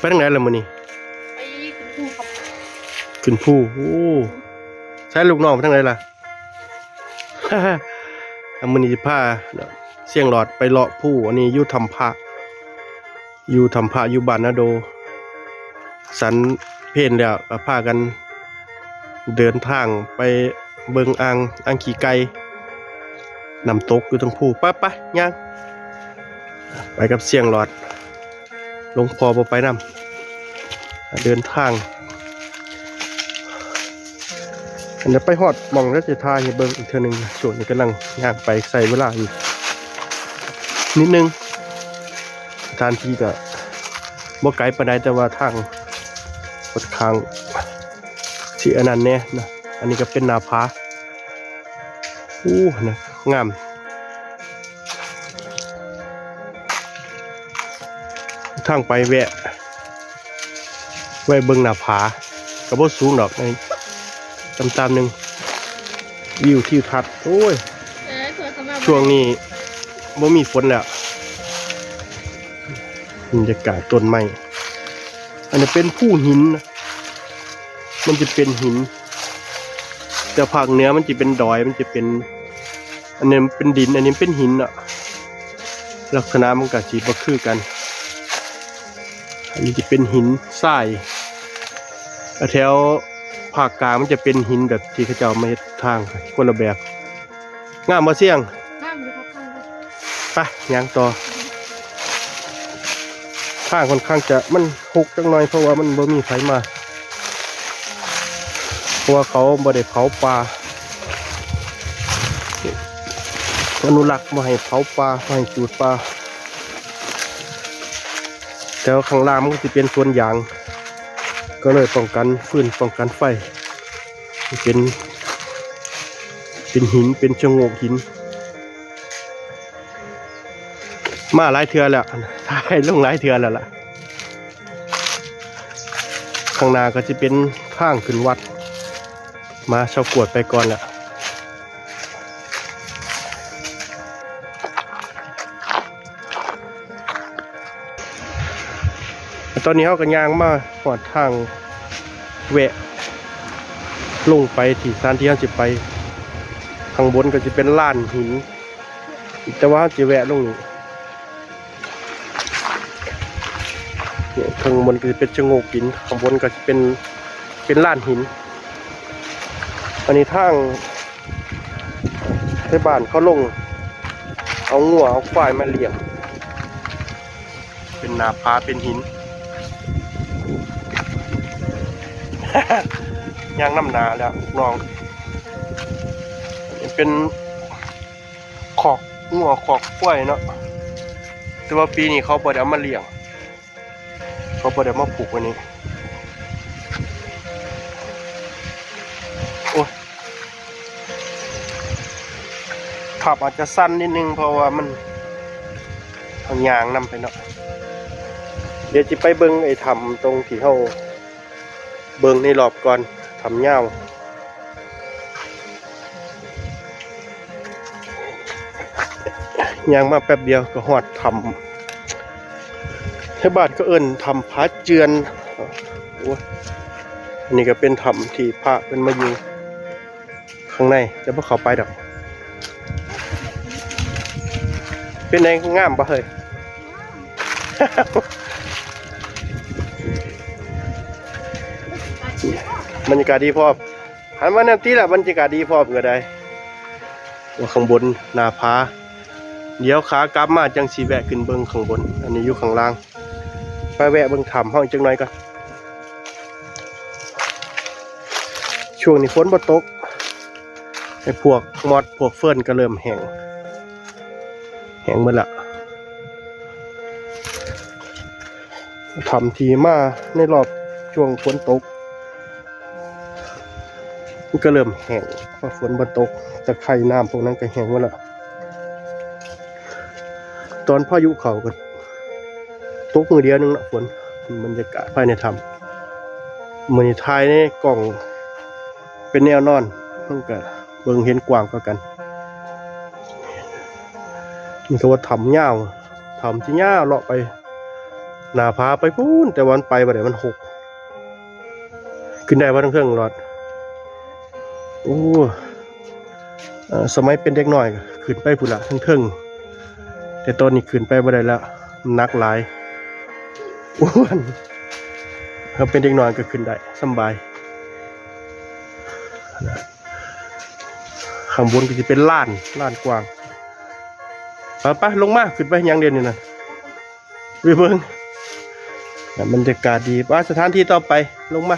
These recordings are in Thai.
ไปทางไหนล่ะมื้อนี้ไปขึ้นภูครับขึ้นภูโอ้ใช้ลูกน้องไปทางไหนล่ะ มื้อนี้สิพาเสียงหลอดไปเลาะภูอันนี้อยู่ถ้ำพระอยู่บ้านนาโดสันเพลแล้วก็พากันเดินทางไปเบิ่งอ่างขี้ไก่น้ำตกอยู่ตรงภูไปย่างไปกับเสียงหลอดหลวงพ่อบ่ไปนำเดินทางอันนี้ไปฮอดหม่องแล้วสิทายให้เบิ่งอีกเทื่อนึงช่วงนี้กำลังย่างไปใส่เวลาอยู่นิดนึงสถานที่ก็บ่ไกลปานใดแต่ว่าทางค่อนข้างสิอันนั้นแน่นะอันนี้ก็เป็นหน้าผานะงามทางไปแวะเบิ่งหน้าผาก็บ่สูงดอกในตามๆนึงวิวทิวทัศน์โอ้ยช่วงนี้บ่มีฝนแล้วบรรยากาศต้นไม้อันนี้เป็นภูหินนะมันจะเป็นหินแต่ภาคเหนือมันจะเป็นดอยมันจะเป็นอันนี้เป็นดินอันนี้เป็นหินอ่ะลักษณะมันก็สิบ่คือกันอันนี้จะเป็นหินทรายแถวภาคกลางมันจะเป็นหินแบบที่เขาเจ้ามาเฮ็ดทางคนละแบบงามบ่เสี่ยงงามอยู่ครับงามเลยไปย่างต่อทางค่อนข้างจะมันหกจังหน่อยเพราะว่ามันบ่มีไฟมาเพราะว่าเขาบ่ได้เผาป่าอนุรักษ์บ่ให้เผาป่าบ่ให้จูดป่าแต่ว่าข้างล่างมันก็สิเป็นสวนยางก็เลยป้องกันฟืนป้องกันไฟเป็นหินเป็นชะโงกหินมาหลายเทื่อแล้วถ่ายลงหลายเทื่อแล้วล่ะข้างหน้าก็จะเป็นทางขึ้นวัดมาเช่ากวดไปก่อนแหละตอนนี้เขากันยางมาหอดทางแวะลงไปที่สถานที่เขาจะไปข้างบนก็จะเป็นลานหินแต่ว่าจะแวะลงนี่ข้างบนก็จะเป็นชะโงกหินข้างบนก็จะเป็นลานหินอันนี้ทางในบ้านเขาลงเอางัวเอาควายมาเลี้ยงเป็นหน้าผาเป็นหิน ย่างน้ำหนาแล้วน้องเป็นขอกงัวขอกกล้วยเนาะแต่ว่าปีนี้เขาบ่ได้เอามาเลี้ยงเขาบ่ได้มาปลูกวันนี้โอ้ยขับอาจจะสั้นนิดนึงเพราะว่ามันทางยางนำไปเนาะเดี๋ยวจะไปเบิ่งไอ้ถ้ำตรงที่เขาเบิ่งในรอบก่อนทำเง่าย่างมาแป๊บเดียวก็หอดทำที่บ้านก็เอิ้นทำผาเจือนอันนี้ก็เป็นถ้ำที่พระเป็นมาอยู่ข้างในจะพวกเขาไปดอกเป็นไงงามปะเฮ้ย บรรยากาศดีพอหันมาแนวตีละบรรยากาศดีพอก็ได้ว่าข้างบนหน้าผาเดี๋ยวขากลับมาจังสีแวะขึ้นเบิ้งข้างบนอันนี้อยู่ข้างล่างไปแวะเบิ้งถ้ำห้องจังหน่อยก็ช่วงนี้ฝนบ่ตกไอ้พวกมอดพวกเฟิร์นก็เริ่มแห้งหมดละถ้ำที่มาในรอบช่วงฝนตกมันก็เริ่มแห้งพอฝนบ่ตกตะไคร่น้ำพวกนั้นก็แห้งหมดแล้วตอนพายุเข้าก็ตกมือเดียวนึงละฝนบรรยากาศภายในถ้ำมื้อนี้ถ่ายในกล้องเป็นแนวนอนมันก็เบิ่งเห็นกว้างกว่ากันนี่ก็ว่าถ้ำยาวถ้ำที่ยาวเลาะไป หน้าผาไปพูนแต่วันไปบ่ได้มันหกขึ้นได้บ่ทั้งเครื่องรอดโอ้สมัยเป็นเด็กน้อยก็ขึ้นไปพุ่นละทั้งเครื่องแต่ตอนนี้ขึ้นไปบ่ได้แล้วหนักหลายอ้วนถ้าเป็นเด็กน้อยก็ขึ้นได้สบายข้างบนก็จะเป็นลานกว้างไปลงมาขึ้นไปยังเดียวนี่นะวิเบิ้งบรรยากาศดีว่าสถานที่ต่อไปลงมา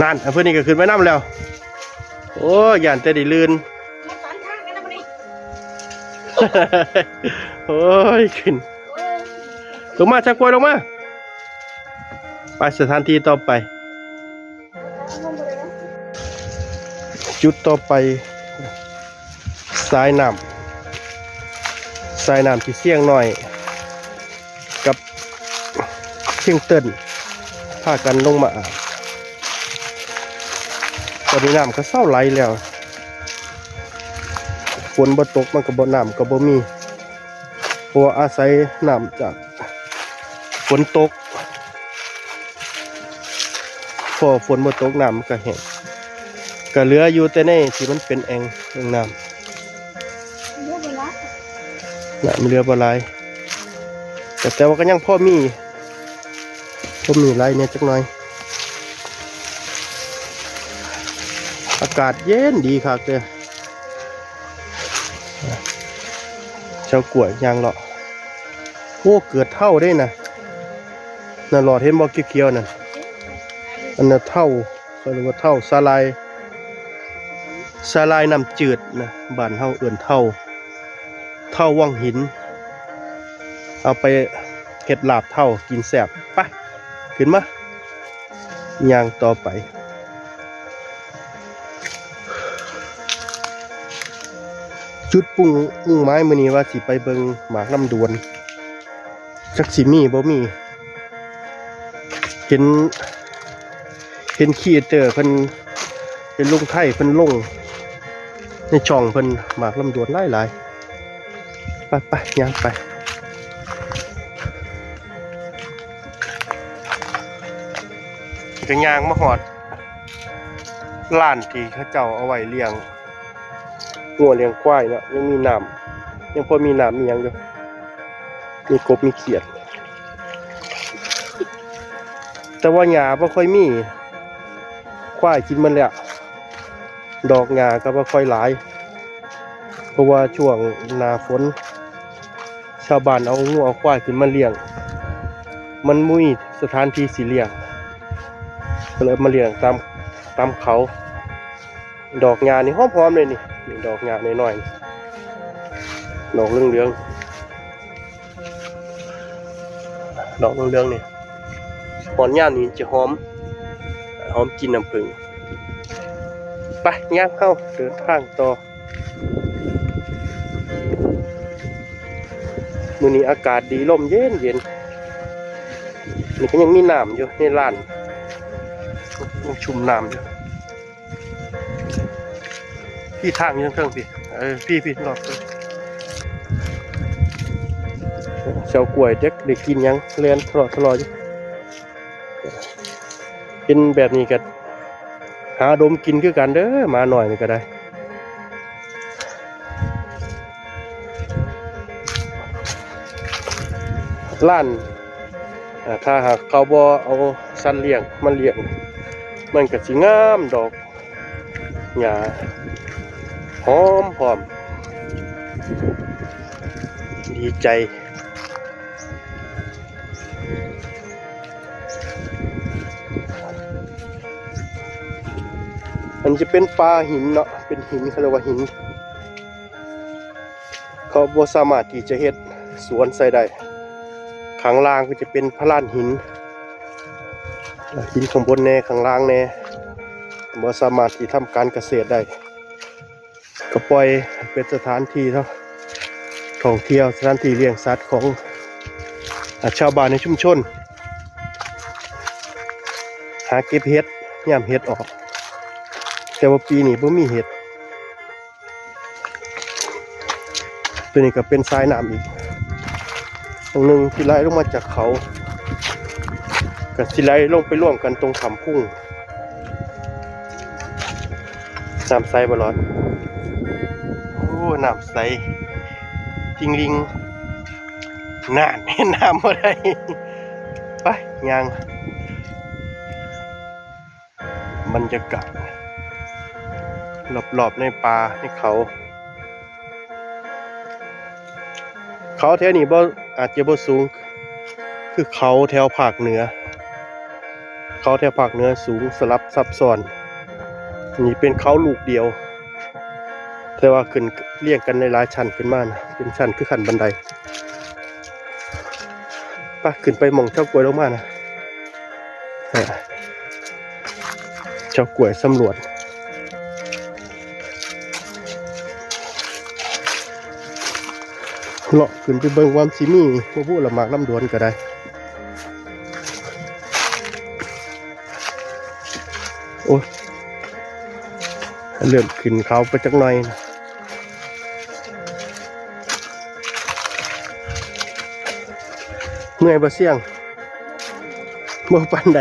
นั่นเพื่อนนี่ก็ขึ้นไปน้ำแล้วโอ้ย่านแต่ได้ลื่น มาสอนทางกันนะพอดี โอ้ยขึ้นลงมาชักกล้วยลงมาไปสถานที่ต่อไป จุดต่อไปสายน้ำที่เสี่ยงหน่อยกับเชียงเติ้นพากันลงมาอาบตอนนี้น้ำก็เศร้าไหลแล้วฝนบ่ตกมันก็บ่น้ำก็บ่มีเพราะว่าอาศัยน้ำจากฝนตกพอฝนบ่ตกน้ำมันก็แห้งก็เหลืออยู่แต่ในที่มันเป็นแอ่งเรื่องน้ำมันเหลือบ่หลายแต่ว่าก็ยังพอมีหลายเนี่ยจักหน่อยอากาศเย็นดีครับเด้อเจ้ากล้วยยางเลาะโอ้เกิดเท่าได้นะน่ะหลอดเห็นบ่เขียวๆนั่นอันน่ะเท่าเขาเรียกว่าเท่าสาลายน้ำจืดนะบ้านเฮาเอื่นเท่าว่องหินเอาไปเห็ดลาบเท่ากินแซ่บไปขึ้นมาย่างต่อไปจุดมุ่งไม้มื้อนี้ว่าสิไปเบิ่งหมากลำดวนจักสิมีบ่มีเห็นครีเอเตอร์เพิ่นเป็นลุงไทยเพิ่นลงในช่องเพิ่นหมากลำดวนหลายไปย่างไปก็ย่างมาหอดร้านที่เขาเจ้าเอาไว้เลี้ยงงัวเลี้ยงควายเนาะยังมีน้ำยังพอมีน้ำมีหยังอยู่มีกบมีเขียดแต่ว่าหญ้าบ่ค่อยมีควายกินมันแล้วดอกหญ้าก็บ่ค่อยหลายเพราะว่าช่วงหน้าฝนชาวบ้านเอางัวเอาควายขึ้นมาเลี้ยงมันมุ้ยสถานที่สิเลี้ยงก็เลยมาเลี้ยงตามเขาดอกหญ้านี่หอมๆเลยนี่ดอกหญ้าน้อยๆดอกเหลืองๆดอกเหลืองๆนี่หอนหญ้านี่จะหอมกินน้ำผึ้งไปย่างเข้าเดินทางต่อมื้อนี้อากาศดีลมเย็นนี่ก็ยังมีน้ำอยู่ในลานยังชุ่มน้ำอยู่พี่ทางอยู่เครื่องพี่รอบเจ้ากล้วยเด็กได้กินยังเรียนตลอดอยู่กินแบบนี้ก็หาดมกินคือกันเด้อมาหน่อยนี่ก็ได้ล้านถ้าหากเขาบ่เอาสัตว์เลี้ยงมันเลี้ยงมันก็สิงามดอกหญ้าหอมพร้อมดีใจอันจะเป็นปลาหินเนาะเป็นหินเขาเรียกว่าหินเขาบ่สามารถที่จะเฮ็ดสวนใส่ได้ข้างล่างก็จะเป็นพลานหินข้างบนแน่ข้างล่างแน่บ่สามารถที่ทำการเกษตรได้ก็ปล่อยเป็นสถานที่ท่องเที่ยวสถานที่เลี้ยงสัตว์ของชาวบ้านในชุมชนหาเก็บเห็ดยามเห็ดออกแต่ว่าปีนี้บ่มีเห็ดตัวนี้ก็เป็นทรายน้ำอีก ตรงหนึ่งที่ไหลลงมาจากเขากับที่ไหลลงไปร่วมกันตรงขำพุ่งน้ำใสบลอดโอ้น้ำใสจริงลิงน่านเห็นน้ำอะไรไปยังบรรยากาศรอบๆในป่าในเขาแถวนี้บ่อาจจะบ่สูงคือเขาแถวภาคเหนือสูงสลับซับซ้อนนี่เป็นเขาลูกเดียวแต่ว่าขึ้นเรียงกันในหลายชั้นขึ้นมานะเป็นชั้นคือขั้นบันไดไปขึ้นไปมองเจ้ากล้วยลงมานะเจ้ากล้วยสำรวจเลาะขึ้นไปเบิ่งความสิมีบ่พูดละหมากลำดวนก็ได้โอ้เริ่มขึ้นเขาไปจักหน่อยนะเมื่อยบ่เสี่ยงบ่ปานใด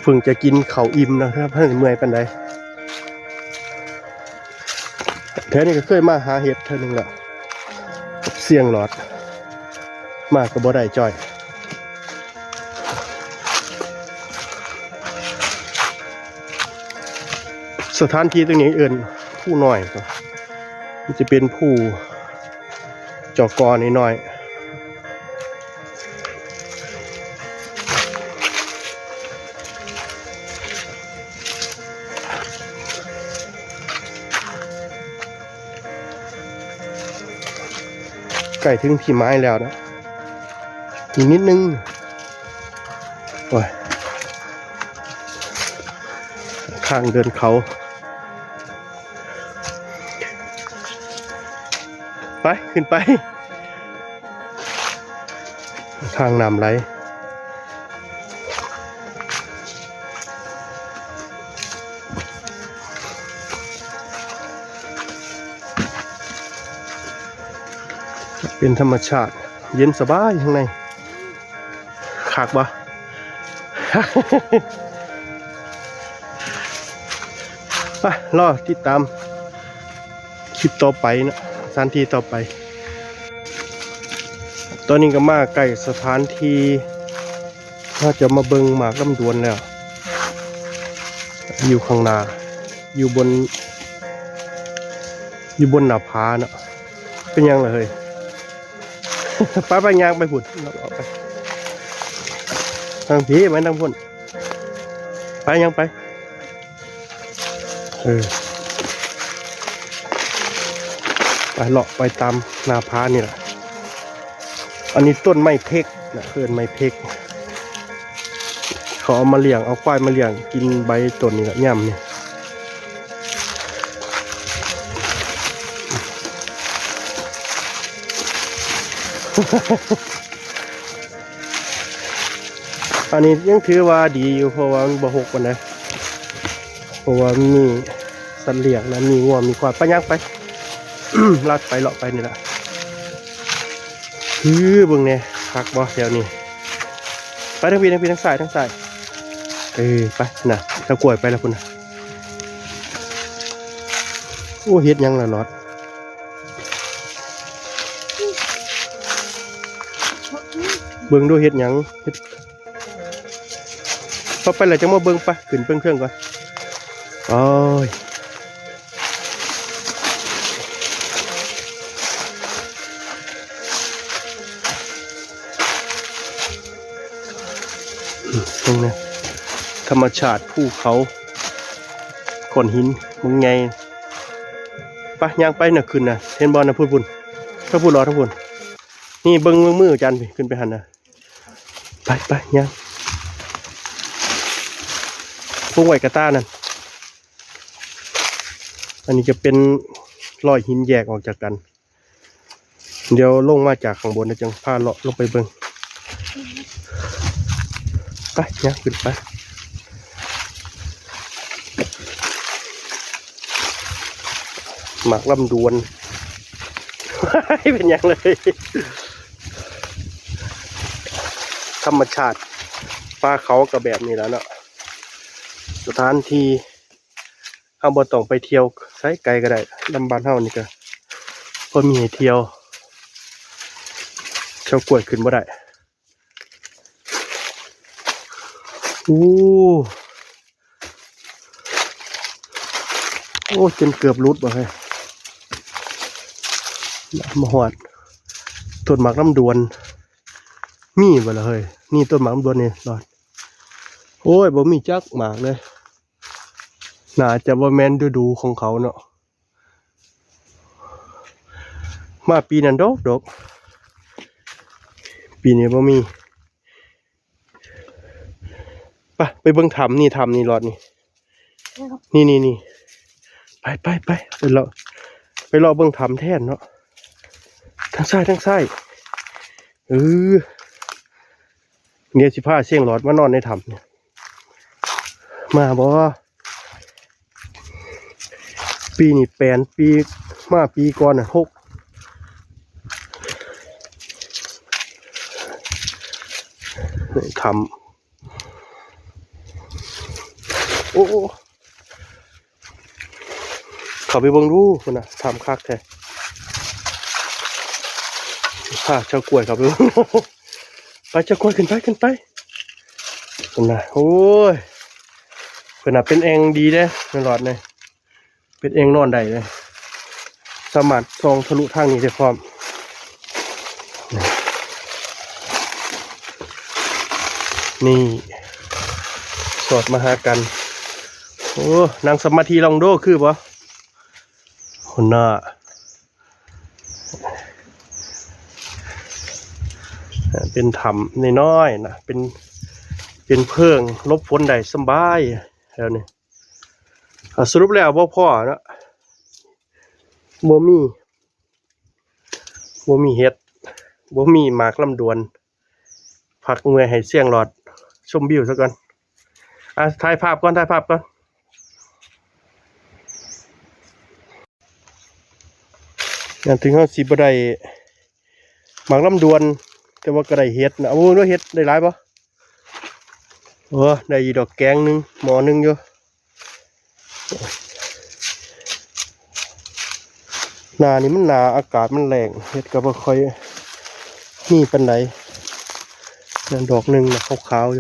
เพิ่งจะกินข้าวอิ่มนะครับเพิ่งเมื่อยปานใดแถวนี้ก็เคยมาหาเห็ดเท่านึงละเสี่ยงหลอดมากก็บ่ได้จ่อยสถานที่ตรงนี้เอิ้นผู้น้อยก็มันจะเป็นผู้จอกอน้อยใกล้ถึงที่ไม้แล้วนะอีกนิดนึงโอ้ยข้างเดินเขาไปขึ้นไปทางน้ำไหลเป็นธรรมชาติเย็นสบายข้างในขากบ่ ไปรอติดตามคลิปต่อไปนะสถานที่ต่อไปตอนนี้ก็มาใกล้สถานที่ถ้าจะมาเบิงหมากลำดวนแล้วอยู่ข้างหน้าอยู่บนหน้าผาเนาะเป็นยังเลยไปยางไปพุ่นเราไปทางผีไหมทางพุ่นไปยังไปไปเลาะไปตามหน้าผานี่แหละอันนี้ต้นไม้เพกนะเพื่อนไม้เพกเขาเอามาเลี้ยงเอาควายมาเลี้ยงกินใบต้นนี่แหละย่ำนี่อันนี้ยังถือว่าดีอยู่เพราะว่ามันบ่หกปานใดเพราะว่ามีสัตว์เลี้ยงนะมีงัวมีควายไปย่างไป ลัดไปเลาะไปนี่แหละเบิ่งเนี่ยคักบ่แถวนี้ไปทางทางซ้ายไปน่ะตะกล้วยไปแล้วพุ่นน่ะโอ้เฮ็ดยังล่ะลอดเบิ่งดูเฮ็ดหยังเฮ็ดพอไปแล้วจังมาเบิ่งไปขึ้นเบิ่งเครื่องก่อนโอ้ยตรงนี้ธรรมชาติภูเขาก้อนหินมึงไงไปย่างไปน่ะขึ้นน่ะเห็นบอลน่ะพูดถ้าพูดรอทั้งพูดนี่เบิ้งมือจันขึ้นไปหันน่ะไปย่างพุ่งไหวกระต้านั่นอันนี้จะเป็นรอยหินแยกออกจากกันเดี๋ยวลงมาจากข้างบนนะจังพาเลาะลงไปเบิ้งไปย่างขึ้นไปหมากลำดวน ไม่เป็นอย่างเลย ธรรมชาติป่าเขากับแบบนี้แล้วเนาะสถานที่เฮาบ่ต้องไปเที่ยวไสไกลก็ได้ลำบานเฮานี่ก็พอมีให้เที่ยวเชาวกล้วยขึ้นบ่ได้โอ้จนเกือบรุดบ่เฮ้ยมาหอดต้นหมากลำดวนมีบ่ล่ะเฮ้ยนี่ต้นหมากลำดวนนี่รอดโอ้ยบ่มีจักหมากเลยน่าจะบ่แม่นฤดูของเขาเนาะมาปีนั้นดอกปีนี้บ่มีไปเบิ่งถ้ำนี่รอดนี่ไปรอเบิ่งถ้ำแทนเนาะทางซ้ายเนี่ยสิพาเสียงหลอดมานอนในถ้ำเนี่ยมาบ่ปีนี้8 ปีมาปีก่อน6ทำโอ้เขาไปเบิ่งดูคนน่ะทำคักแท้พาเจ้ากล้วยเขาไปเบิ่งไปเจ้ากล้วยขึ้นไปคนน่ะโอ้ยคนน่ะเป็นเองดีเด้ในหลอดเนี่ยเป็นเองนอนได้เลยสามารถส่องทะลุทางนี้ได้พร้อมนี่สอดมาหากันโอ้นั่งสมาธิลองโดคือปะคนน่ะเป็นถ้ำน้อยๆนะเป็นเพิงลบฝนได้สบายแล้วนี่สรุปแล้วบ่พ่อนะบ่มีเฮ็ดบ่มีหมากลำดวนพักเมื่อยให้เสียงหลอดชมวิวซะก่อนถ่ายภาพก่อนอย่างถึงเขาสิบ่ได้หมากลำดวนแต่ว่าก็ได้เฮ็ดนะเอาด้วยเฮ็ดได้หลายปะได้ดอกแกงนึงหมอนึงอยู่หนานี่มันหนาอากาศมันแรงเฮ็ดก็บ่ค่อยมีปานใดดอกนึงนะขาวๆอ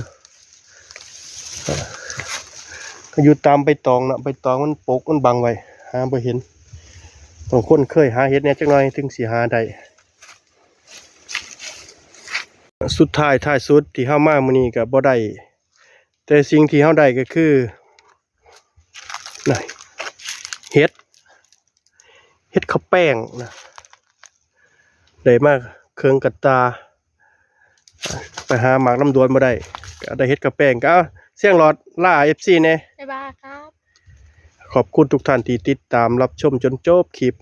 ยู่ตามใบตองนะใบตองมันปกมันบังไว้หาบ่เห็นบางคนเคยหาเฮ็ดเนี่ยจักหน่อยถึงสิหาได้สุดท้ายสุดที่เฮามามื้อนี้ก็บ่ได้แต่สิ่งที่เฮาได้ก็คือเฮ็ดข้าวแป้งนะได้มากเครื่องกระตาไปหาหมากลำดวนบ่ได้ก็ได้เฮ็ดข้าวแป้งก็เสียงหลอดล่า FC แน่ บ๊ายบายครับ ขอบคุณทุกท่านที่ติดตามรับชมจนจบคลิป